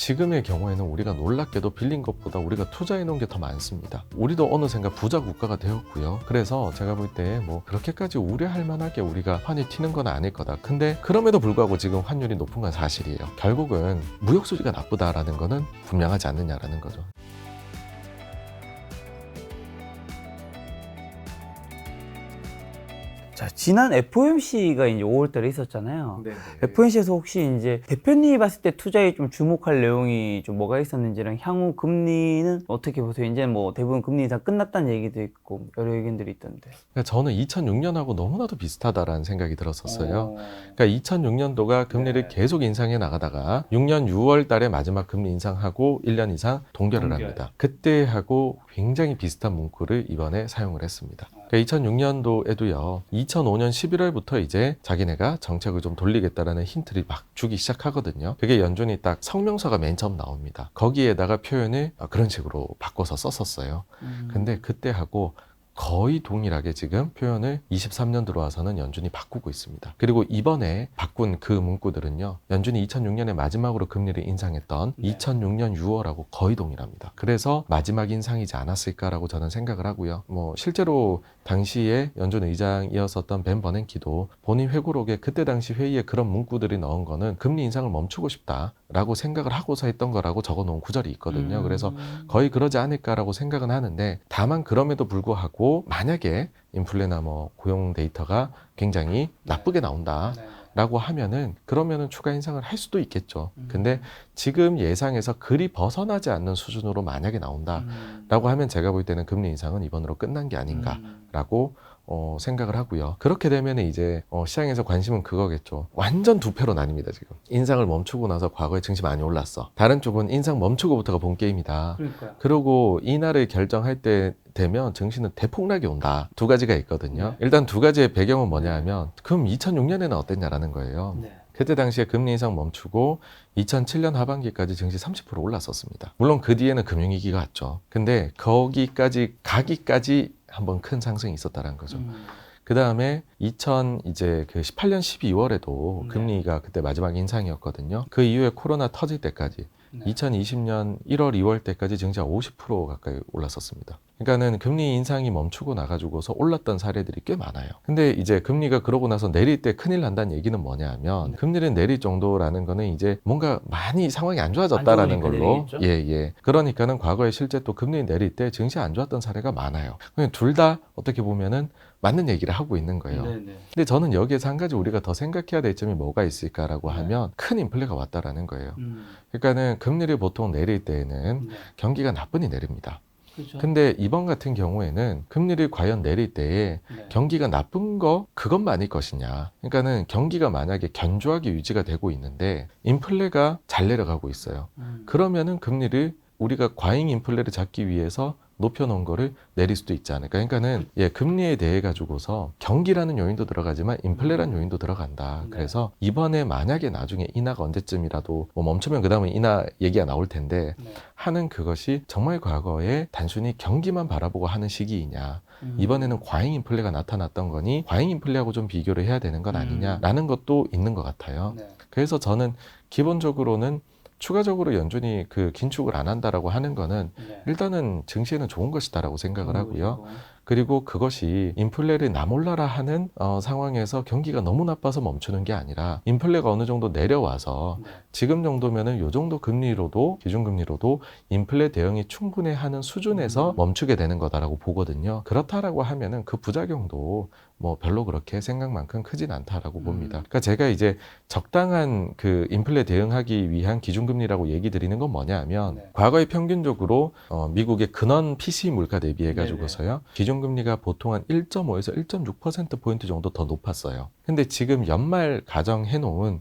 지금의 경우에는 우리가 놀랍게도 빌린 것보다 우리가 투자해 놓은 게 더 많습니다. 우리도 어느샌가 부자 국가가 되었고요. 그래서 제가 볼 때 뭐 그렇게까지 우려할 만하게 우리가 환이 튀는 건 아닐 거다. 근데 그럼에도 불구하고 지금 환율이 높은 건 사실이에요. 결국은 무역 수지가 나쁘다라는 거는 분명하지 않느냐라는 거죠. 자, 지난 FOMC가 이제 5월달에 있었잖아요. 네. FOMC에서 혹시 이제 대표님이 봤을 때 투자에 좀 주목할 내용이 좀 뭐가 있었는지랑 향후 금리는 어떻게 보세요? 이제 뭐 대부분 금리 인상 끝났다는 얘기도 있고 여러 의견들이 있던데. 그러니까 저는 2006년하고 너무나도 비슷하다라는 생각이 들었었어요. 그러니까 2006년도가 금리를 계속 인상해 나가다가 6년 6월 달에 마지막 금리 인상하고 1년 이상 동결을 합니다. 그때하고 굉장히 비슷한 문구를 이번에 사용을 했습니다. 그러니까 2006년도에도요. 2005년 11월부터 이제 자기네가 정책을 좀 돌리겠다라는 힌트를 막 주기 시작하거든요. 그게 연준이 딱 성명서가 맨 처음 나옵니다. 거기에다가 표현을 그런 식으로 바꿔서 썼었어요. 근데 그때하고 거의 동일하게 지금 표현을 23년 들어와서는 연준이 바꾸고 있습니다. 그리고 이번에 바꾼 그 문구들은요. 연준이 2006년에 마지막으로 금리를 인상했던 2006년 6월하고 거의 동일합니다. 그래서 마지막 인상이지 않았을까라고 저는 생각을 하고요. 뭐 실제로 당시에 연준 의장이었었던 벤 버냉키도 본인 회고록에 그때 당시 회의에 그런 문구들이 넣은 거는 금리 인상을 멈추고 싶다라고 생각을 하고서 했던 거라고 적어놓은 구절이 있거든요. 그래서 거의 그러지 않을까라고 생각은 하는데 다만 그럼에도 불구하고 만약에 인플레나 뭐 고용 데이터가 굉장히 나쁘게 나온다라고 하면은 그러면은 추가 인상을 할 수도 있겠죠. 근데 지금 예상에서 그리 벗어나지 않는 수준으로 만약에 나온다라고 하면 제가 볼 때는 금리 인상은 이번으로 끝난 게 아닌가라고 생각을 하고요. 그렇게 되면 이제 시장에서 관심은 그거겠죠. 완전 두 패로 나뉩니다. 지금 인상을 멈추고 나서 과거에 증시 많이 올랐어. 다른 쪽은 인상 멈추고부터가 본 게임이다. 그러니까요. 그리고 이날을 결정할 때 되면 증시는 대폭락이 온다. 두 가지가 있거든요. 일단 두 가지의 배경은 뭐냐 하면 그럼 2006년에는 어땠냐라는 거예요. 그때 당시에 금리 인상 멈추고 2007년 하반기까지 증시 30% 올랐었습니다. 물론 그 뒤에는 금융위기가 왔죠. 근데 거기까지 가기까지 한번 큰 상승이 있었다는 거죠. 그 다음에 2018년 12월에도 금리가 그때 마지막 인상이었거든요. 그 이후에 코로나 터질 때까지 2020년 1월, 2월 때까지 증시가 50% 가까이 올랐었습니다. 그러니까는 금리 인상이 멈추고 나가지고서 올랐던 사례들이 꽤 많아요. 근데 이제 금리가 그러고 나서 내릴 때 큰일 난다는 얘기는 뭐냐 하면 금리를 내릴 정도라는 거는 이제 뭔가 많이 상황이 안 좋아졌다라는 걸로. 그러니까는 과거에 실제 또 금리 내릴 때 증시 안 좋았던 사례가 많아요. 둘 다 어떻게 보면은 맞는 얘기를 하고 있는 거예요. 근데 저는 여기에서 한 가지 우리가 더 생각해야 될 점이 뭐가 있을까라고 하면 큰 인플레가 왔다라는 거예요. 그러니까는 금리를 보통 내릴 때에는 경기가 나쁘니 내립니다. 그렇죠. 근데 이번 같은 경우에는 금리를 과연 내릴 때에 경기가 나쁜 거 그것만일 것이냐. 그러니까는 경기가 만약에 견조하게 유지가 되고 있는데 인플레가 잘 내려가고 있어요. 그러면은 금리를 우리가 과잉 인플레를 잡기 위해서 높여놓은 거를 내릴 수도 있지 않을까. 그러니까는 금리에 대해 가지고서 경기라는 요인도 들어가지만 인플레라는 요인도 들어간다. 그래서 이번에 만약에 나중에 인하가 언제쯤이라도 뭐 멈추면 그 다음에 인하 얘기가 나올 텐데 하는 그것이 정말 과거에 단순히 경기만 바라보고 하는 시기이냐. 이번에는 과잉 인플레가 나타났던 거니 과잉 인플레하고 좀 비교를 해야 되는 건 아니냐라는 것도 있는 것 같아요. 그래서 저는 기본적으로는 추가적으로 연준이 그 긴축을 안 한다라고 하는 거는 일단은 증시에는 좋은 것이다라고 생각을 하고요. 그리고 그것이 인플레를 나몰라라 하는 상황에서 경기가 너무 나빠서 멈추는 게 아니라 인플레가 어느 정도 내려와서 지금 정도면은 요 정도 금리로도 기준금리로도 인플레 대응이 충분해 하는 수준에서 멈추게 되는 거다라고 보거든요. 그렇다라고 하면은 그 부작용도 뭐 별로 그렇게 생각만큼 크진 않다라고 봅니다. 그러니까 제가 이제 적당한 그 인플레 대응하기 위한 기준금리라고 얘기 드리는 건 뭐냐 하면 과거에 평균적으로 미국의 근원 PCE 물가 대비해 가지고서요. 기준금리가 보통 한 1.5에서 1.6%포인트 정도 더 높았어요. 근데 지금 연말 가정해 놓은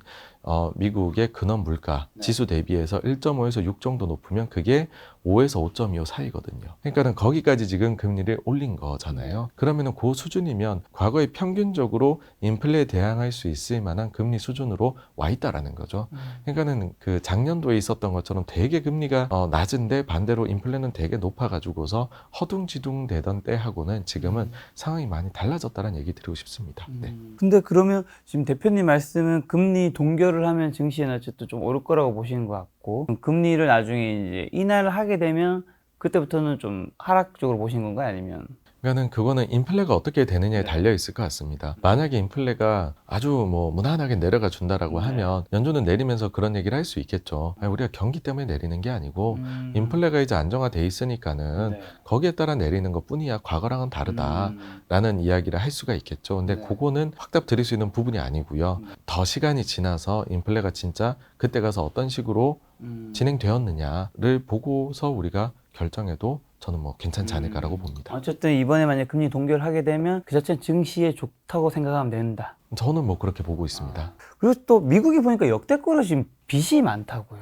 미국의 근원 물가 지수 대비해서 1.5에서 6 정도 높으면 그게 5에서 5.25 사이거든요. 그러니까는 거기까지 지금 금리를 올린 거잖아요. 그러면은 그 수준이면 과거에 평균적으로 인플레에 대항할 수 있을 만한 금리 수준으로 와 있다라는 거죠. 그러니까는 그 작년도에 있었던 것처럼 되게 금리가 낮은데 반대로 인플레는 되게 높아가지고서 허둥지둥 되던 때하고는 지금은 상황이 많이 달라졌다는 얘기 드리고 싶습니다. 근데 그러면 지금 대표님 말씀은 금리 동결 동결을 하면 증시는 어쨌든 좀 오를 거라고 보시는 것 같고, 금리를 나중에 이제 인하를 하게 되면 그때부터는 좀 하락적으로 보신 건가요? 아니면? 그러니까는 그거는 인플레가 어떻게 되느냐에 네. 달려 있을 것 같습니다. 만약에 인플레가 아주 뭐 무난하게 내려가 준다라고 네. 하면 연준은 내리면서 그런 얘기를 할 수 있겠죠. 아니, 우리가 경기 때문에 내리는 게 아니고 인플레가 이제 안정화돼 있으니까는 네. 거기에 따라 내리는 것 뿐이야. 과거랑은 다르다라는 이야기를 할 수가 있겠죠. 근데 네. 그거는 확답 드릴 수 있는 부분이 아니고요. 더 시간이 지나서 인플레가 진짜 그때 가서 어떤 식으로 진행되었느냐를 보고서 우리가 결정해도 저는 뭐 괜찮지 않을까라고 봅니다. 어쨌든 이번에 만약 금리 동결하게 되면 그 자체는 증시에 좋다고 생각하면 된다. 저는 뭐 그렇게 보고 있습니다. 그리고 또 미국이 보니까 역대급으로 지금 빚이 많다고요.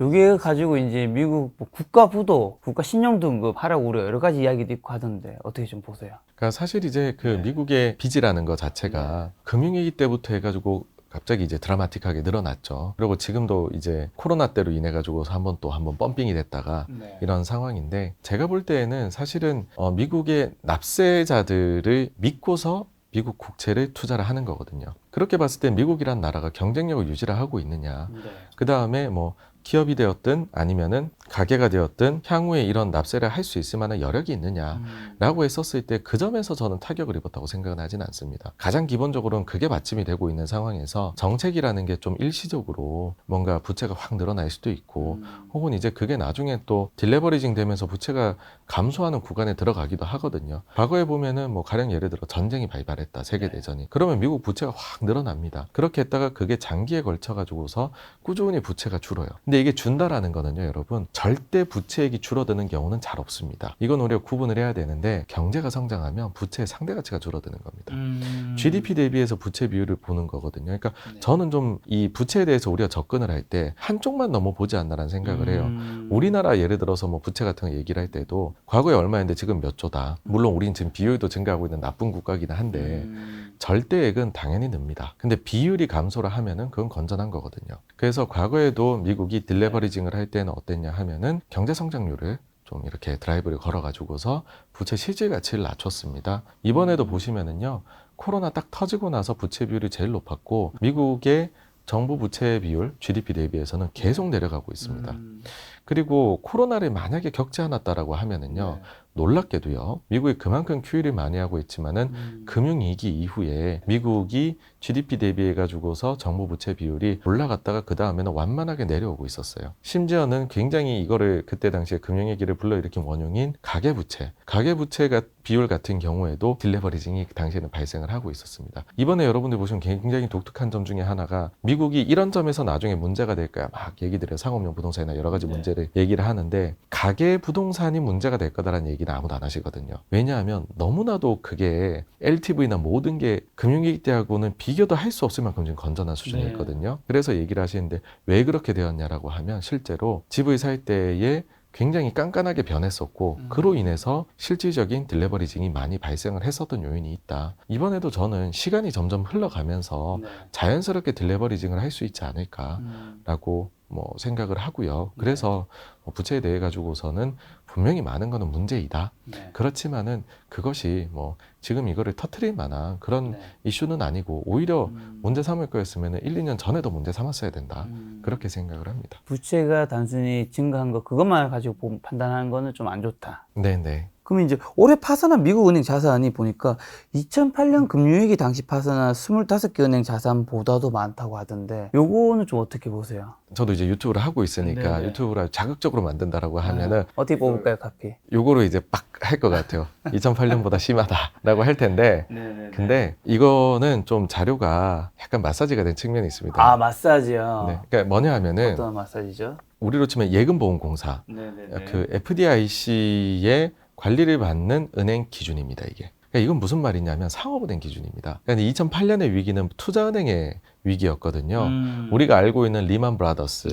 요게 가지고 이제 미국 뭐 국가 부도, 국가 신용 등급 하라고 우리가 여러 가지 이야기도 있고 하던데 어떻게 좀 보세요? 그러니까 사실 이제 그 미국의 빚이라는 것 자체가 금융위기 때부터 해가지고 갑자기 이제 드라마틱하게 늘어났죠. 그리고 지금도 이제 코로나 때로 인해 가지고 한번 펌핑이 됐다가 이런 상황인데, 제가 볼 때에는 사실은 미국의 납세자들을 믿고서 미국 국채를 투자를 하는 거거든요. 그렇게 봤을 때 미국이란 나라가 경쟁력을 유지를 하고 있느냐, 그 다음에 뭐 기업이 되었든 아니면은 가게가 되었든 향후에 이런 납세를 할 수 있을 만한 여력이 있느냐라고 했었을 때 그 점에서 저는 타격을 입었다고 생각은 하진 않습니다. 가장 기본적으로는 그게 받침이 되고 있는 상황에서 정책이라는 게 좀 일시적으로 뭔가 부채가 확 늘어날 수도 있고, 혹은 이제 그게 나중에 또 딜레버리징 되면서 부채가 감소하는 구간에 들어가기도 하거든요. 과거에 보면은 뭐 가령 예를 들어 전쟁이 발발했다, 세계대전이. 그러면 미국 부채가 확 늘어납니다. 그렇게 했다가 그게 장기에 걸쳐 가지고서 꾸준히 부채가 줄어요. 근데 이게 준다라는 거는요, 여러분, 절대 부채액이 줄어드는 경우는 잘 없습니다. 이건 우리가 구분을 해야 되는데, 경제가 성장하면 부채의 상대 가치가 줄어드는 겁니다. GDP 대비해서 부채 비율을 보는 거거든요. 그러니까 저는 좀 이 부채에 대해서 우리가 접근을 할 때 한쪽만 너무 보지 않나라는 생각을 해요. 우리나라 예를 들어서 뭐 부채 같은 거 얘기를 할 때도 과거에 얼마였는데 지금 몇 조다. 물론 우리는 지금 비율도 증가하고 있는 나쁜 국가이긴 한데 절대액은 당연히 늡니다. 근데 비율이 감소를 하면은 그건 건전한 거거든요. 그래서 과거에도 미국이 딜레버리징을 할 때는 어땠냐 하면은 경제 성장률을 좀 이렇게 드라이브를 걸어가지고서 부채 실질 가치를 낮췄습니다. 이번에도 보시면은요, 코로나 딱 터지고 나서 부채 비율이 제일 높았고, 미국의 정부 부채 비율 GDP 대비해서는 계속 내려가고 있습니다. 그리고 코로나를 만약에 겪지 않았다라고 하면은요, 놀랍게도요, 미국이 그만큼 QE를 많이 하고 있지만은 금융위기 이후에 미국이 GDP 대비해 가지고서 정부 부채 비율이 올라갔다가 그 다음에는 완만하게 내려오고 있었어요. 심지어는 굉장히 이거를 그때 당시에 금융위기를 불러일으킨 원흉인 가계부채가 비율 같은 경우에도 딜레버리징이 그 당시에는 발생을 하고 있었습니다. 이번에 여러분들 보시면 굉장히 독특한 점 중에 하나가, 미국이 이런 점에서 나중에 문제가 될 거야 막 얘기들을, 상업용 부동산이나 여러 가지 문제를 얘기를 하는데, 가계 부동산이 문제가 될 거다라는 얘기는 아무도 안 하시거든요. 왜냐하면 너무나도 그게 LTV나 모든 게 금융위기 때하고는 비교도 할 수 없을 만큼 지금 건전한 수준에 있거든요. 그래서 얘기를 하시는데, 왜 그렇게 되었냐라고 하면 실제로 집을 살 때에 굉장히 깐깐하게 변했었고, 그로 인해서 실질적인 딜레버리징이 많이 발생을 했었던 요인이 있다. 이번에도 저는 시간이 점점 흘러가면서 자연스럽게 딜레버리징을 할 수 있지 않을까라고 뭐 생각을 하고요. 그래서 부채에 대해 가지고서는 분명히 많은 거는 문제이다. 그렇지만은 그것이 뭐 지금 이거를 터트릴 만한 그런 이슈는 아니고, 오히려 문제 삼을 거였으면 1, 2년 전에도 문제 삼았어야 된다. 그렇게 생각을 합니다. 부채가 단순히 증가한 거 그것만 가지고 판단하는 거는 좀 안 좋다. 네네. 그러면 이제 올해 파산한 미국 은행 자산이 보니까 2008년 금융위기 당시 파산한 25개 은행 자산보다도 많다고 하던데, 요거는 좀 어떻게 보세요? 저도 이제 유튜브를 하고 있으니까 네네. 유튜브를 자극적으로 만든다라고 하면은 어떻게 뽑을까요, 카피? 요거로 이제 빡 할 것 같아요. 2008년보다 심하다라고 할 텐데, 근데 이거는 좀 자료가 약간 마사지가 된 측면이 있습니다. 아, 마사지요? 네. 그러니까 뭐냐 하면은, 어떤 마사지죠? 우리로 치면 예금보험공사, 그 FDIC의 관리를 받는 은행 기준입니다, 이게. 그러니까 이건 무슨 말이냐면 상업은행 기준입니다. 그러니까 2008년의 위기는 투자은행의 위기였거든요. 우리가 알고 있는 리만 브라더스,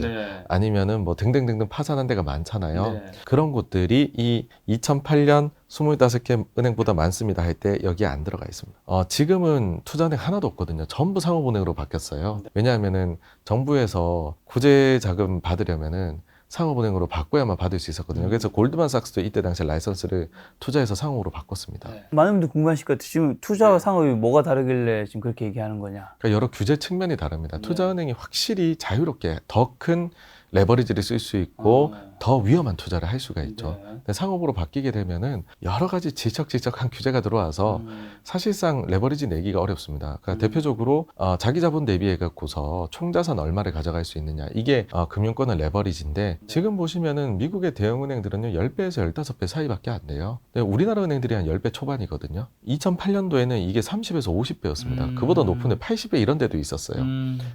아니면은 뭐 등등등등 파산한 데가 많잖아요. 그런 곳들이 이 2008년 25개 은행보다 많습니다 할 때 여기에 안 들어가 있습니다. 지금은 투자은행 하나도 없거든요. 전부 상업은행으로 바뀌었어요. 왜냐하면은 정부에서 구제 자금 받으려면은 상업은행으로 바꿔야만 받을 수 있었거든요. 그래서 골드만삭스도 이때 당시에 라이선스를 투자해서 상업으로 바꿨습니다. 많은 분들 궁금하실 것 같아요. 지금 투자와 상업이 뭐가 다르길래 지금 그렇게 얘기하는 거냐? 그러니까 여러 규제 측면이 다릅니다. 투자은행이 확실히 자유롭게 더 큰 레버리지를 쓸 수 있고 더 위험한 투자를 할 수가 있죠. 근데 상업으로 바뀌게 되면은 여러 가지 지적한 규제가 들어와서 사실상 레버리지 내기가 어렵습니다. 그러니까 대표적으로 자기 자본 대비해 갖고서 총자산 얼마를 가져갈 수 있느냐, 이게 금융권의 레버리지인데, 지금 보시면은 미국의 대형 은행들은요 10배에서 15배 사이밖에 안 돼요. 근데 우리나라 은행들이 한 10배 초반이거든요. 2008년도에는 이게 30에서 50배였습니다. 그보다 높은 데 80배 이런 데도 있었어요.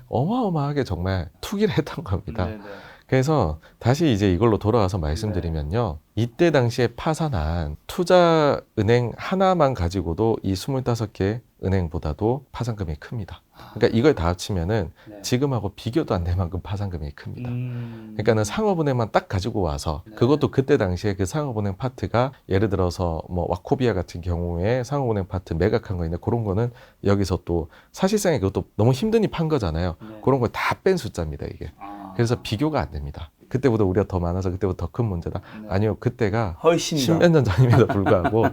어마어마하게 정말 투기를 했던 겁니다. 그래서 다시 이제 이걸로 돌아와서 말씀드리면요. 이때 당시에 파산한 투자은행 하나만 가지고도 이 25개 은행보다도 파산금이 큽니다. 그러니까 이걸 다 합치면은 지금하고 비교도 안 될 만큼 파산금이 큽니다. 그러니까는 상업은행만 딱 가지고 와서, 그것도 그때 당시에 그 상업은행 파트가 예를 들어서 뭐 와코비아 같은 경우에 상업은행 파트 매각한 거 있는데, 그런 거는 여기서 또 사실상에 그것도 너무 힘드니 판 거잖아요. 그런 걸 다 뺀 숫자입니다, 이게. 그래서 비교가 안 됩니다. 그때보다 우리가 더 많아서 그때보다 더 큰 문제다. 아니요, 그때가 훨씬 십몇 년 전임에도 불구하고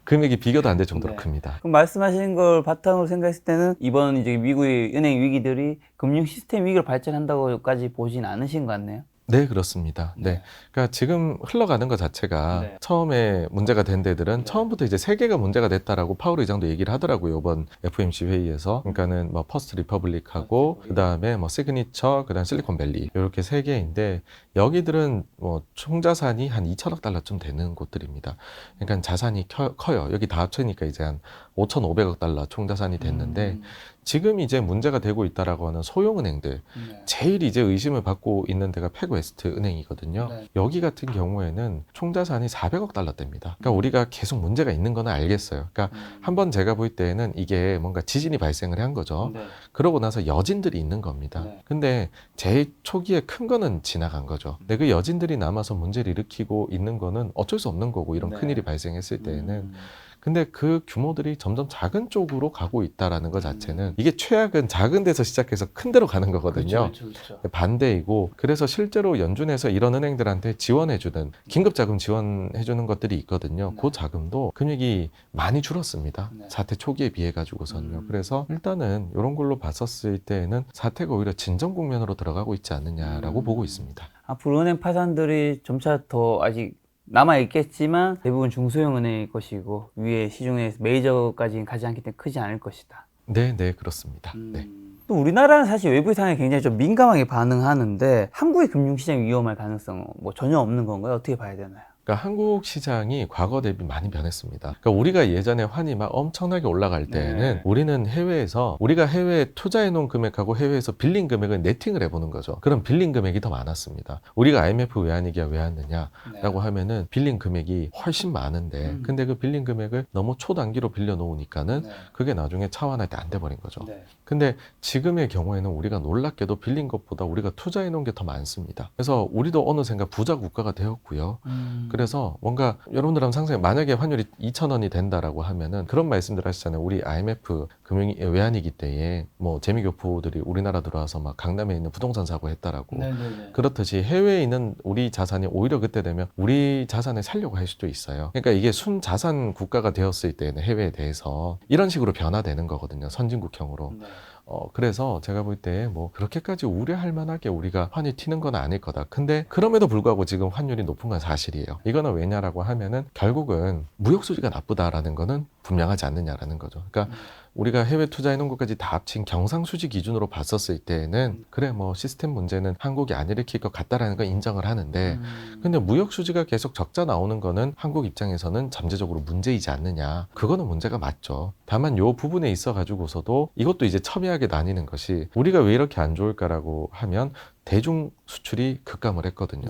금액이 비교도 안 될 정도로 큽니다. 그럼 말씀하시는 걸 바탕으로 생각했을 때는 이번 이제 미국의 은행 위기들이 금융 시스템 위기로 발전한다고까지 보진 않으신 것 같네요. 네, 그렇습니다. 네. 그러니까 지금 흘러가는 것 자체가 처음에 문제가 된 데들은 처음부터 이제 세계가 문제가 됐다라고 파월 의장도 얘기를 하더라고요. 이번 FOMC 회의에서. 그러니까는 뭐 퍼스트 리퍼블릭하고 그다음에 뭐 시그니처, 그다음 실리콘밸리, 이렇게 세 개인데, 여기들은 뭐 총자산이 한 2천억 달러쯤 되는 곳들입니다. 그러니까 자산이 커요. 여기 다 합치니까 이제 한 5,500억 달러 총자산이 됐는데, 지금 이제 문제가 되고 있다라고 하는 소형은행들, 제일 이제 의심을 받고 있는 데가 팩웨스트 은행이거든요. 여기 같은 경우에는 총자산이 400억 달러대입니다. 그러니까 우리가 계속 문제가 있는 건 알겠어요. 그러니까 한번 제가 볼 때는 이게 뭔가 지진이 발생을 한 거죠. 그러고 나서 여진들이 있는 겁니다. 근데 제일 초기에 큰 거는 지나간 거죠. 근데 그 여진들이 남아서 문제를 일으키고 있는 거는 어쩔 수 없는 거고, 이런 큰일이 발생했을 때에는. 근데 그 규모들이 점점 작은 쪽으로 가고 있다라는 것 자체는, 이게 최악은 작은 데서 시작해서 큰 데로 가는 거거든요. 그렇죠. 반대이고, 그래서 실제로 연준에서 이런 은행들한테 지원해주는, 긴급자금 지원해주는 것들이 있거든요. 그 자금도 금액이 많이 줄었습니다. 사태 초기에 비해 가지고서는요. 그래서 일단은 이런 걸로 봤었을 때에는 사태가 오히려 진정 국면으로 들어가고 있지 않느냐라고 보고 있습니다. 앞으로 은행 파산들이 점차 더 아직 남아 있겠지만 대부분 중소형 은행일 것이고, 위에 시중에 메이저까지는 가지 않기 때문에 크지 않을 것이다. 네, 그렇습니다. 네. 또 우리나라는 사실 외부 상황에 굉장히 좀 민감하게 반응하는데, 한국의 금융시장이 위험할 가능성은 뭐 전혀 없는 건가요? 어떻게 봐야 되나요? 그러니까 한국 시장이 과거 대비 많이 변했습니다. 그러니까 우리가 예전에 환이 막 엄청나게 올라갈 때에는 우리는 해외에서, 우리가 해외에 투자해 놓은 금액하고 해외에서 빌린 금액을 네팅을 해보는 거죠. 그럼 빌린 금액이 더 많았습니다. 우리가 IMF 외환위기가 왜 왔느냐라고 하면은 빌린 금액이 훨씬 많은데, 근데 그 빌린 금액을 너무 초단기로 빌려 놓으니까는 그게 나중에 차환할 때 안 돼버린 거죠. 근데 지금의 경우에는 우리가 놀랍게도 빌린 것보다 우리가 투자해 놓은 게 더 많습니다. 그래서 우리도 어느샌가 부자 국가가 되었고요. 그래서 뭔가 여러분들 한번 상상해, 만약에 환율이 2,000원이 된다라고 하면은, 그런 말씀들 하시잖아요. 우리 IMF 금융 외환위기 때에 뭐 재미교포들이 우리나라 들어와서 막 강남에 있는 부동산 사고 했다라고. 그렇듯이 해외에 있는 우리 자산이 오히려 그때 되면 우리 자산을 살려고 할 수도 있어요. 그러니까 이게 순자산 국가가 되었을 때는 해외에 대해서 이런 식으로 변화되는 거거든요. 선진국형으로. 그래서 제가 볼 때 뭐 그렇게까지 우려할 만하게 우리가 환이 튀는 건 아닐 거다. 근데 그럼에도 불구하고 지금 환율이 높은 건 사실이에요. 이거는 왜냐라고 하면은 결국은 무역 수지가 나쁘다라는 거는 분명하지 않느냐라는 거죠. 그러니까 우리가 해외 투자해 놓은 것까지 다 합친 경상수지 기준으로 봤었을 때에는 그래 뭐 시스템 문제는 한국이 안 일으킬 것 같다라는 걸 인정을 하는데, 근데 무역 수지가 계속 적자 나오는 거는 한국 입장에서는 잠재적으로 문제이지 않느냐. 그거는 문제가 맞죠. 다만 요 부분에 있어 가지고서도 이것도 이제 첨예하게 나뉘는 것이, 우리가 왜 이렇게 안 좋을까라고 하면 대중 수출이 급감을 했거든요.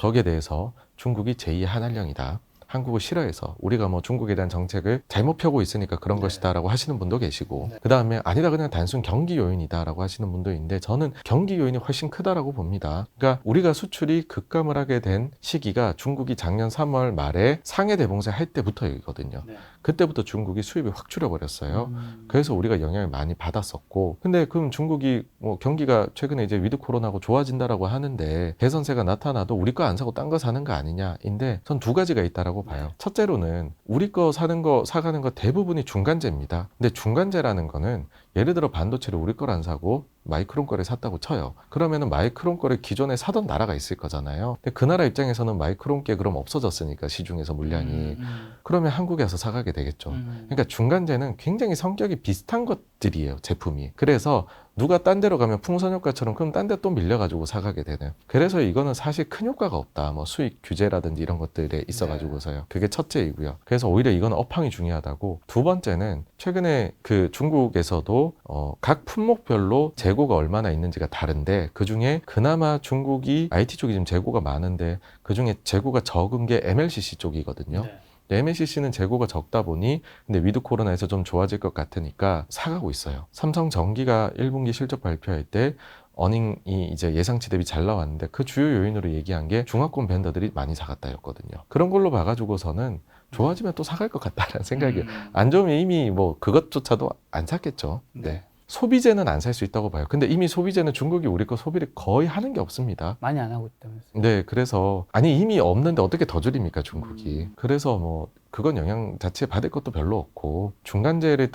거기에 대해서 중국이 제2의 한한령이다, 한국을 싫어해서 우리가 뭐 중국에 대한 정책을 잘못 펴고 있으니까 그런 것이다라고 하시는 분도 계시고, 그 다음에 아니다, 그냥 단순 경기 요인이다라고 하시는 분도 있는데, 저는 경기 요인이 훨씬 크다라고 봅니다. 그러니까 우리가 수출이 급감을 하게 된 시기가 중국이 작년 3월 말에 상해 대봉쇄 할 때부터이거든요. 그때부터 중국이 수입이 확 줄여버렸어요. 그래서 우리가 영향을 많이 받았었고, 근데 그럼 중국이 뭐 경기가 최근에 이제 위드 코로나고 좋아진다라고 하는데 개선세가 나타나도 우리 거 안 사고 딴 거 사는 거 아니냐인데 전 두 가지가 있다라고 봐요. 첫째로는 우리 거 사는 거 사가는 거 대부분이 중간재입니다. 근데 중간재라는 거는 예를 들어 반도체를 우리 걸 안 사고 마이크론 거를 샀다고 쳐요. 그러면은 마이크론 거를 기존에 사던 나라가 있을 거잖아요. 근데 그 나라 입장에서는 마이크론 게 그럼 없어졌으니까 시중에서 물량이 그러면 한국에서 사가게 되겠죠. 그러니까 중간재는 굉장히 성격이 비슷한 것들이에요, 제품이. 그래서 누가 딴 데로 가면 풍선 효과처럼 그럼 딴 데 또 밀려가지고 사가게 되는. 그래서 이거는 사실 큰 효과가 없다. 뭐 수익 규제라든지 이런 것들에 있어가지고서요. 그게 첫째이고요. 그래서 오히려 이거는 업황이 중요하다고. 두 번째는 최근에 그 중국에서도 각 품목별로 재고가 얼마나 있는지가 다른데 그 중에 그나마 중국이 IT 쪽이 지금 재고가 많은데 그 중에 재고가 적은 게 MLCC 쪽이거든요. MLCC는 재고가 적다 보니 근데 위드 코로나에서 좀 좋아질 것 같으니까 사가고 있어요. 삼성전기가 1분기 실적 발표할 때 어닝이 이제 예상치 대비 잘 나왔는데 그 주요 요인으로 얘기한 게 중화권 벤더들이 많이 사갔다였거든요. 그런 걸로 봐가지고서는 좋아지면 또 사갈 것 같다라는 생각이 안 좋으면 이미 뭐 그것조차도 안 샀겠죠. 네. 소비재는 안 살 수 있다고 봐요. 근데 이미 소비재는 중국이 우리 거 소비를 거의 하는 게 없습니다. 많이 안 하고 있다면서요. 네, 그래서 아니 이미 없는데 어떻게 더 줄입니까 중국이. 그래서 뭐 그건 영향 자체 받을 것도 별로 없고 중간재를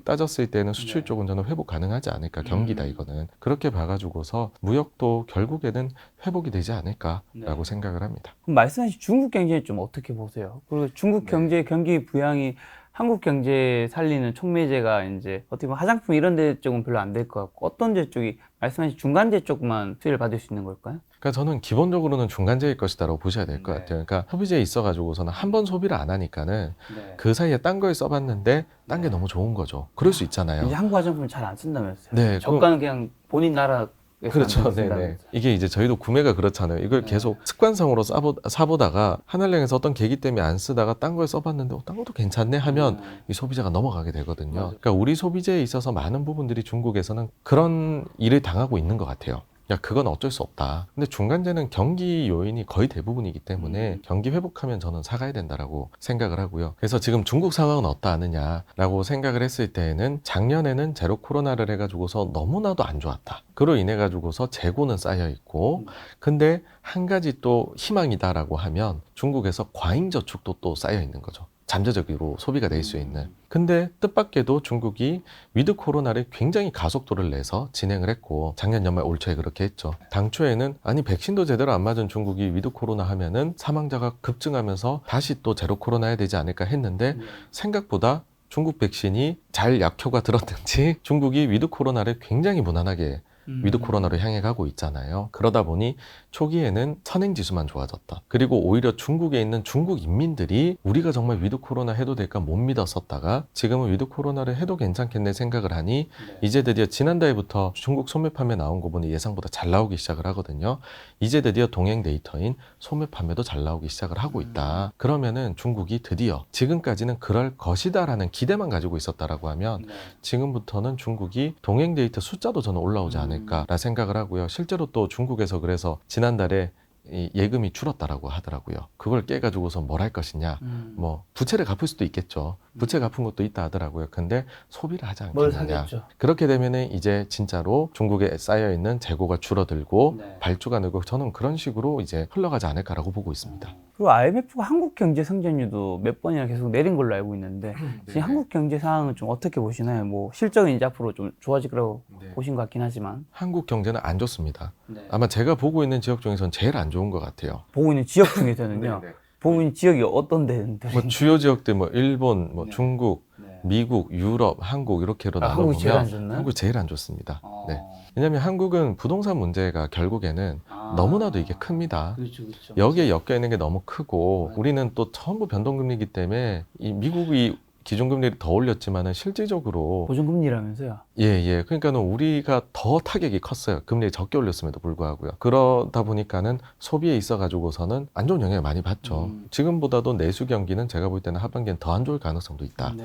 따졌을 때는 수출 쪽은 저는 회복 가능하지 않을까. 경기다 이거는. 그렇게 봐가지고서 무역도 결국에는 회복이 되지 않을까라고 생각을 합니다. 그럼 말씀하신 중국 경제는 좀 어떻게 보세요? 그리고 중국 경제 경기 부양이 한국 경제 살리는 촉매제가 이제 어떻게 보면 화장품 이런 데 쪽은 별로 안 될 것 같고 어떤 데 쪽이 말씀하신 중간재 쪽만 수혜를 받을 수 있는 걸까요? 그러니까 저는 기본적으로는 중간재일 것이다라고 보셔야 될 것 같아요. 그러니까 소비재에 있어가지고서는 한 번 소비를 안 하니까는 그 사이에 딴 걸 써봤는데 딴 게 너무 좋은 거죠. 그럴 수 있잖아요. 이제 한국 화장품 잘 안 쓴다면서요? 네, 저가는 그냥 본인 나라 그렇죠. 네네. 이게 이제 저희도 구매가 그렇잖아요. 이걸 계속 습관성으로 사보다가 한알령에서 어떤 계기 때문에 안 쓰다가 딴 걸 써봤는데 딴 것도 괜찮네 하면 이 소비자가 넘어가게 되거든요. 그러니까 우리 소비재에 있어서 많은 부분들이 중국에서는 그런 일을 당하고 있는 것 같아요. 야, 그건 어쩔 수 없다. 근데 중간재는 경기 요인이 거의 대부분이기 때문에 경기 회복하면 저는 사가야 된다라고 생각을 하고요. 그래서 지금 중국 상황은 어떠하느냐라고 생각을 했을 때에는 작년에는 제로 코로나를 해가지고서 너무나도 안 좋았다. 그로 인해 가지고서 재고는 쌓여 있고, 근데 한 가지 또 희망이다라고 하면 중국에서 과잉 저축도 또 쌓여 있는 거죠. 잠재적으로 소비가 될 수 있는. 근데 뜻밖에도 중국이 위드 코로나를 굉장히 가속도를 내서 진행을 했고 작년 연말 올 초에 그렇게 했죠. 당초에는 아니 백신도 제대로 안 맞은 중국이 위드 코로나 하면은 사망자가 급증하면서 다시 또 제로 코로나 해야 되지 않을까 했는데 생각보다 중국 백신이 잘 약효가 들었는지 중국이 위드 코로나를 굉장히 무난하게 위드 코로나로 향해 가고 있잖아요. 그러다 보니 초기에는 선행지수만 좋아졌다. 그리고 오히려 중국에 있는 중국 인민들이 우리가 정말 위드 코로나 해도 될까 못 믿었었다가 지금은 위드 코로나를 해도 괜찮겠네 생각을 하니 이제 드디어 지난달부터 중국 소매 판매 나온 거 보니 예상보다 잘 나오기 시작을 하거든요. 이제 드디어 동행 데이터인 소매 판매도 잘 나오기 시작을 하고 있다. 그러면은 중국이 드디어 지금까지는 그럴 것이다라는 기대만 가지고 있었다라고 하면 지금부터는 중국이 동행 데이터 숫자도 저는 올라오지 않을까라 생각을 하고요. 실제로 또 중국에서 그래서 지난달에 이 예금이 줄었다라고 하더라고요. 그걸 깨가지고서 뭘 할 것이냐. 뭐 부채를 갚을 수도 있겠죠. 부채 갚은 것도 있다 하더라고요. 근데 소비를 하지 뭘 않겠느냐. 사겠죠. 그렇게 되면은 이제 진짜로 중국에 쌓여 있는 재고가 줄어들고 발주가 늘고 저는 그런 식으로 이제 흘러가지 않을까라고 보고 있습니다. 그리고 IMF가 한국 경제 성장률도 몇 번이나 계속 내린 걸로 알고 있는데 지금 한국 경제 상황은 좀 어떻게 보시나요? 뭐 실적은 이제 앞으로 좀 좋아질 거라고 보신 것 같긴 하지만 한국 경제는 안 좋습니다. 아마 제가 보고 있는 지역 중에서는 제일 안 좋은 것 같아요. 보고 있는 지역 중에서는요. 보고 있는 지역이 어떤 데인데? 뭐 주요 지역들 뭐 일본, 뭐 중국, 미국, 유럽, 한국 이렇게로 한국이 제일 안 나눠보면 좋나요? 한국 제일 안 좋습니다. 네. 왜냐하면 한국은 부동산 문제가 결국에는 너무나도 이게 큽니다. 그렇죠. 여기에 엮여 있는 게 너무 크고 우리는 또 전부 변동금리이기 때문에 이 미국이 기준금리를 더 올렸지만은 실질적으로 보증금리라면서요? 예. 그러니까는 우리가 더 타격이 컸어요. 금리를 적게 올렸음에도 불구하고요. 그러다 보니까는 소비에 있어 가지고서는 안 좋은 영향을 많이 받죠. 지금보다도 내수 경기는 제가 볼 때는 하반기엔 더 안 좋을 가능성도 있다.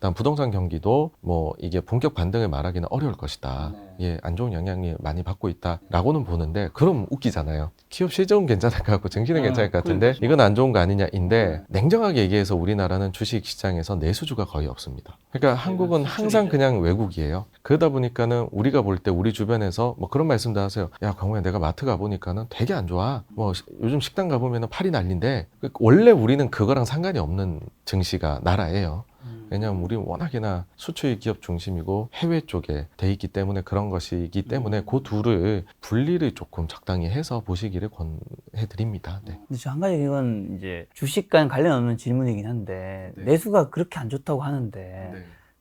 그다음 부동산 경기도 뭐 이게 본격 반등을 말하기는 어려울 것이다. 네. 예, 안 좋은 영향이 많이 받고 있다라고는 보는데 그럼 웃기잖아요. 기업 실적은 괜찮을 것 같고 증시는 괜찮을 것 같은데 그러니까. 이건 안 좋은 거 아니냐인데 냉정하게 얘기해서 우리나라는 주식 시장에서 내수주가 거의 없습니다. 그러니까 한국은 항상 그냥 외국이에요. 그러다 보니까는 우리가 볼 때 우리 주변에서 뭐 그런 말씀도 하세요. 야, 강호야, 내가 마트 가보니까는 되게 안 좋아. 뭐 요즘 식당 가보면은 팔이 난린데 원래 우리는 그거랑 상관이 없는 증시가 나라예요. 왜냐하면 우리 워낙에나 수출 기업 중심이고 해외 쪽에 돼 있기 때문에 그런 것이기 때문에 그 둘을 분리를 조금 적당히 해서 보시기를 권해드립니다. 네. 근데 저 한 가지 이건 이제 주식과 관련 없는 질문이긴 한데 네. 내수가 그렇게 안 좋다고 하는데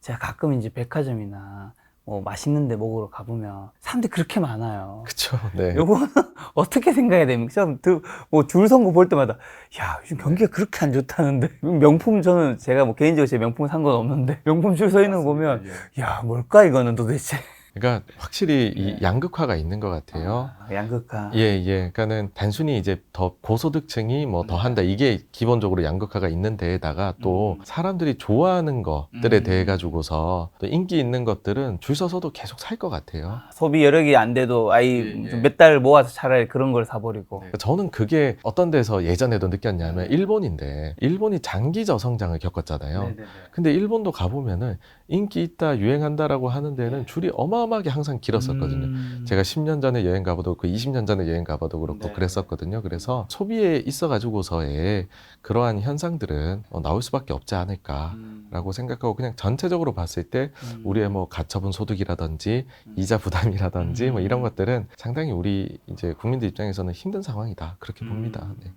제가 가끔 이제 백화점이나 뭐 맛있는 데 먹으러 가보면 사람들이 그렇게 많아요. 그쵸. 네. 요거는 어떻게 생각해야 됩니까? 뭐줄 선거 볼 때마다 야 요즘 경기가 그렇게 안 좋다는데 명품 저는 제가 뭐 개인적으로 제 명품 산 건 없는데 명품 줄 서 있는 거 보면 야 뭘까 이거는 도대체. 그러니까 확실히 이 양극화가 있는 것 같아요. 양극화. 예. 그러니까는 단순히 이제 더 고소득층이 뭐 더 한다 이게 기본적으로 양극화가 있는 데에다가 또 사람들이 좋아하는 것들에 대해 가지고서 또 인기 있는 것들은 줄 서서도 계속 살 것 같아요. 소비 여력이 안 돼도 아이 몇 달 모아서 차라리 그런 걸 사버리고. 저는 그게 어떤 데서 예전에도 느꼈냐면 일본인데 일본이 장기 저성장을 겪었잖아요. 근데 일본도 가보면은 인기 있다 유행한다라고 하는 데는 줄이 어마어마하게 항상 길었었거든요. 제가 10년 전에 여행 가봐도 그 20년 전에 여행 가봐도 그렇고 그랬었거든요. 그래서 소비에 있어 가지고서의 그러한 현상들은 나올 수밖에 없지 않을까라고 생각하고 그냥 전체적으로 봤을 때 우리의 뭐 가처분 소득이라든지 이자 부담이라든지 뭐 이런 것들은 상당히 우리 이제 국민들 입장에서는 힘든 상황이다 그렇게 봅니다. 네.